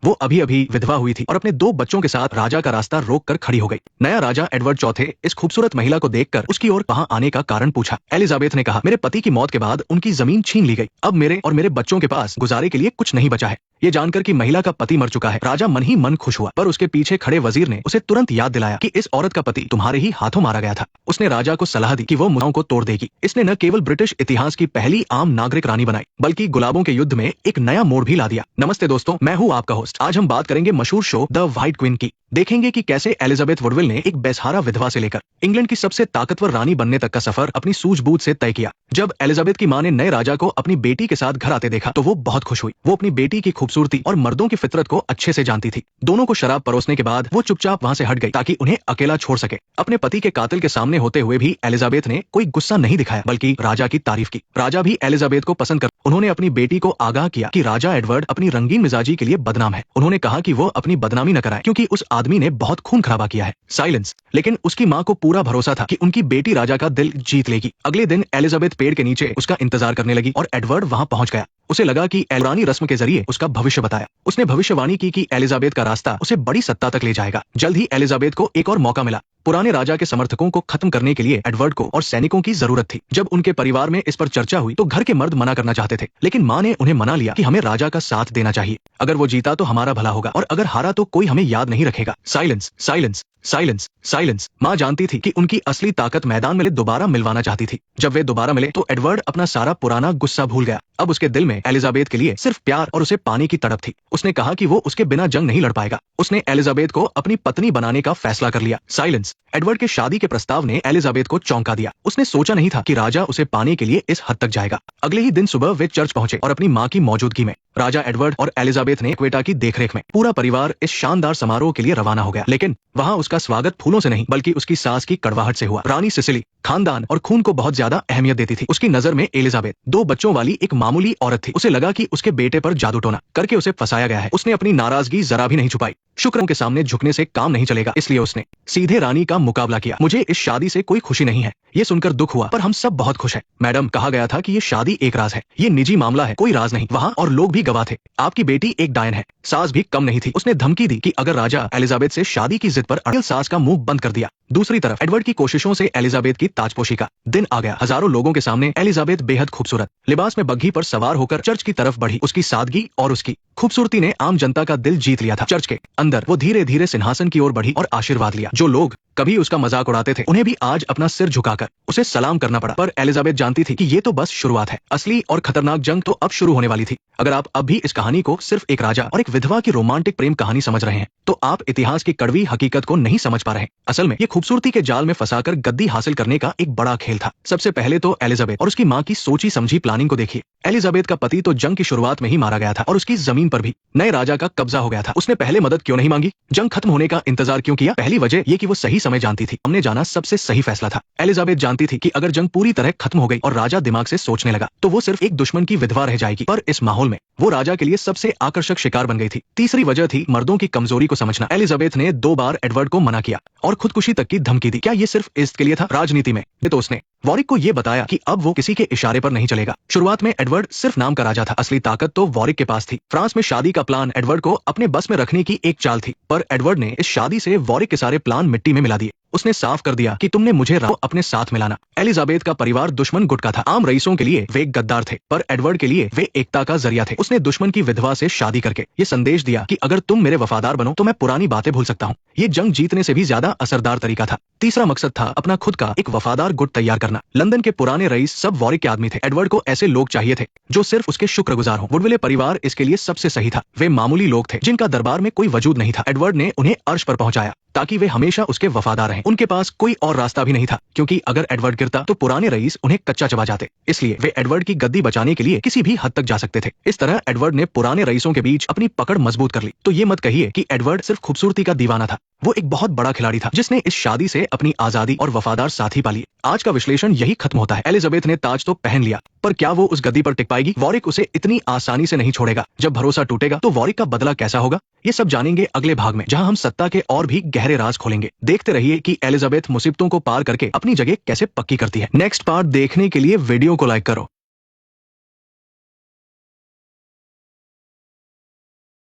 वो अभी अभी विधवा हुई थी और अपने 2 बच्चों के साथ राजा का रास्ता रोक कर खड़ी हो गई। नया राजा एडवर्ड चौथे इस खूबसूरत महिला को देखकर उसकी ओर वहां आने का कारण पूछा। एलिजाबेथ ने कहा, मेरे पति की मौत के बाद उनकी जमीन छीन ली गई। अब मेरे और मेरे बच्चों के पास गुजारे के लिए कुछ नहीं बचा है। ये जानकर कि महिला का पति मर चुका है, राजा मन ही मन खुश हुआ, पर उसके पीछे खड़े वजीर ने उसे तुरंत याद दिलाया कि इस औरत का पति तुम्हारे ही हाथों मारा गया था। उसने राजा को सलाह दी कि वो मुद्दाओं को तोड़ देगी। इसने न केवल ब्रिटिश इतिहास की पहली आम नागरिक रानी बनाई, बल्कि गुलाबों के युद्ध में एक नया मोड़ भी ला दिया। नमस्ते दोस्तों, मैं हूँ आपका होस्ट। आज हम बात करेंगे मशहूर शो द व्हाइट क्वीन की। देखेंगे कि कैसे एलिजाबेथ वुडविल ने एक बेसहारा विधवा से लेकर इंग्लैंड की सबसे ताकतवर रानी बनने तक का सफर अपनी सूझबूझ से तय किया। जब एलिजाबेथ की मां ने नए राजा को अपनी बेटी के साथ घर आते देखा तो वो बहुत खुश हुई। वो अपनी बेटी की खूबसूरती और मर्दों की फितरत को अच्छे से जानती थी। दोनों को शराब परोसने के बाद वो चुपचाप वहां से हट गई ताकि उन्हें अकेला छोड़ सके। अपने पति के कातिल के सामने होते हुए भी एलिजाबेथ ने कोई गुस्सा नहीं दिखाया, बल्कि राजा की तारीफ की। राजा भी एलिजाबेथ को पसंद कर उन्होंने अपनी बेटी को आगाह किया कि राजा एडवर्ड अपनी रंगीन मिजाजी के लिए बदनाम है। उन्होंने कहा कि वो अपनी बदनामी न कराए, क्योंकि उस आदमी ने बहुत खून खराबा किया है। साइलेंस। लेकिन उसकी मां को पूरा भरोसा था कि उनकी बेटी राजा का दिल जीत लेगी। अगले दिन एलिजाबेथ पेड़ के नीचे उसका इंतजार करने लगी और एडवर्ड वहां पहुंच गया। उसे लगा कि एलरानी रस्म के जरिए उसका भविष्य बताया। उसने भविष्यवाणी की कि एलिजाबेथ का रास्ता उसे बड़ी सत्ता तक ले जाएगा। जल्द ही एलिजाबेथ को एक और मौका मिला। पुराने राजा के समर्थकों को खत्म करने के लिए एडवर्ड को और सैनिकों की जरूरत थी। जब उनके परिवार में इस पर चर्चा हुई तो घर के मर्द मना करना चाहते थे, लेकिन मां ने उन्हें मना लिया कि हमें राजा का साथ देना चाहिए। अगर वो जीता तो हमारा भला होगा, और अगर हारा तो कोई हमें याद नहीं रखेगा। Silence, silence, silence, silence. मां जानती थी कि उनकी असली ताकत मैदान में दोबारा मिलवाना चाहती थी। जब वे दोबारा मिले तो एडवर्ड अपना सारा पुराना गुस्सा भूल गया। अब उसके दिल में एलिजाबेथ के लिए सिर्फ प्यार और उसे पाने की तड़प थी। उसने कहा कि वो उसके बिना जंग नहीं लड़ पाएगा। उसने एलिजाबेथ को अपनी पत्नी बनाने का फैसला कर लिया। साइलेंस। एडवर्ड के शादी के प्रस्ताव ने एलिजाबेथ को चौंका दिया। उसने सोचा नहीं था कि राजा उसे पाने के लिए इस हद तक जाएगा। अगले ही दिन सुबह वे चर्च पहुंचे और अपनी मां की मौजूदगी में राजा एडवर्ड और एलिजाबेथ ने क्वेटा की देखरेख में पूरा परिवार इस शानदार समारोह के लिए रवाना हो गया। लेकिन वहां उसका स्वागत फूलों से नहीं, बल्कि उसकी सास की कड़वाहट से हुआ। रानी सिसिली खानदान और खून को बहुत ज्यादा अहमियत देती थी। उसकी नजर में एलिजाबेथ 2 बच्चों वाली एक मामूली औरत थी। उसे लगा कि उसके बेटे पर जादू टोना करके उसे फंसाया गया है। उसने अपनी नाराजगी जरा भी नहीं छुपाई। शुक्र के सामने झुकने से काम नहीं चलेगा, इसलिए उसने सीधे रानी का मुकाबला किया। मुझे इस शादी से कोई खुशी नहीं है। ये सुनकर दुख हुआ, पर हम सब बहुत खुश हैं। मैडम, कहा गया था कि ये शादी एक राज है। ये निजी मामला है, कोई राज नहीं। वहाँ और लोग भी गवाह थे। आपकी बेटी एक डायन है। सास भी कम नहीं थी। उसने धमकी दी कि अगर राजा एलिजाबेथ से शादी की जिद पर अड़े, सास का मुंह बंद कर दिया। दूसरी तरफ एडवर्ड की कोशिशों से एलिजाबेथ की ताजपोशी का दिन आ गया। हजारों लोगों के सामने एलिजाबेथ बेहद खूबसूरत लिबास में बग्घी पर सवार होकर चर्च की तरफ बढ़ी। उसकी सादगी और उसकी खूबसूरती ने आम जनता का दिल जीत लिया था। चर्च के अंदर वो धीरे धीरे सिंहासन की ओर बढ़ी और आशीर्वाद लिया। जो लोग कभी उसका मजाक उड़ाते थे, उन्हें भी आज अपना सिर झुकाकर उसे सलाम करना पड़ा। पर एलिजाबेथ जानती थी कि ये तो बस शुरुआत है। असली और खतरनाक जंग तो अब शुरू होने वाली थी। अगर आप अब भी इस कहानी को सिर्फ एक राजा और एक विधवा की रोमांटिक प्रेम कहानी समझ रहे हैं, तो आप इतिहास की कड़वी हकीकत को नहीं समझ पा रहे हैं। असल में ये खूबसूरती के जाल में फंसाकर गद्दी हासिल करने का एक बड़ा खेल था। सबसे पहले तो एलिजाबेथ और उसकी मां की सोची समझी प्लानिंग को देखिए। एलिजाबेथ का पति तो जंग की शुरुआत में ही मारा गया था और उसकी जमीन पर भी नए राजा का कब्जा हो गया था। उसने पहले मदद क्यों नहीं मांगी? जंग खत्म होने का इंतजार क्यों किया? पहली वजह ये कि वो सही समय जानती थी। हमने जाना सबसे सही फैसला था। एलिजाबेथ जानती थी कि अगर जंग पूरी तरह खत्म हो गई और राजा दिमाग से सोचने लगा तो वो सिर्फ एक दुश्मन की विधवा रह जाएगी। पर इस माहौल में वो राजा के लिए सबसे आकर्षक शिकार बन गई थी। तीसरी वजह थी मर्दों की कमजोरी को समझना। एलिजाबेथ ने 2 बार एडवर्ड को मना किया और खुदकुशी तक की धमकी दी। क्या ये सिर्फ इज्जत के लिए था? राजनीति में तो उसने वॉरिक को ये बताया कि अब वो किसी के इशारे पर नहीं चलेगा। शुरुआत में एडवर्ड सिर्फ नाम का राजा था, असली ताकत तो वॉरिक के पास थी। फ्रांस में शादी का प्लान एडवर्ड को अपने बस में रखने की एक चाल थी, पर एडवर्ड ने इस शादी से वॉरिक के सारे प्लान मिट्टी में मिला दिए। उसने साफ कर दिया कि तुमने मुझे अपने साथ मिलाना। एलिजाबेथ का परिवार दुश्मन गुट का था। आम रईसों के लिए वे गद्दार थे, पर एडवर्ड के लिए वे एकता का जरिया थे। उसने दुश्मन की विधवा से शादी करके ये संदेश दिया कि अगर तुम मेरे वफादार बनो तो मैं पुरानी बातें भूल सकता हूँ। ये जंग जीतने से भी ज्यादा असरदार तरीका था। तीसरा मकसद था अपना खुद का एक वफादार गुट तैयार करना। लंदन के पुराने रईस सब वॉरिक के आदमी थे। एडवर्ड को ऐसे लोग चाहिए थे जो सिर्फ उसके शुक्रगुजार हों। वुडविले परिवार इसके लिए सबसे सही था। वे मामूली लोग थे जिनका दरबार में कोई वजूद नहीं था। एडवर्ड ने उन्हें अर्श पर पहुंचाया ताकि वे हमेशा उसके वफादार रहें। उनके पास कोई और रास्ता भी नहीं था, क्योंकि अगर एडवर्ड गिरता तो पुराने रईस उन्हें कच्चा चबा जाते। इसलिए वे एडवर्ड की गद्दी बचाने के लिए किसी भी हद तक जा सकते थे। इस तरह एडवर्ड ने पुराने रईसों के बीच अपनी पकड़ मजबूत कर ली। तो ये मत कहिए कि एडवर्ड सिर्फ खूबसूरती का दीवाना था। वो एक बहुत बड़ा खिलाड़ी था जिसने इस शादी से अपनी आजादी और वफादार साथी पाली। आज का विश्लेषण यही खत्म होता है। एलिजाबेथ ने ताज तो पहन लिया, पर क्या वो उस गद्दी पर टिक पाएगी? वॉरिक उसे इतनी आसानी से नहीं छोड़ेगा। जब भरोसा टूटेगा तो वॉरिक का बदला कैसा होगा? ये सब जानेंगे अगले भाग में, जहां हम सत्ता के और भी गहरे राज खोलेंगे। देखते रहिए कि एलिजाबेथ मुसीबतों को पार करके अपनी जगह कैसे पक्की करती है। नेक्स्ट पार्ट देखने के लिए वीडियो को लाइक करो।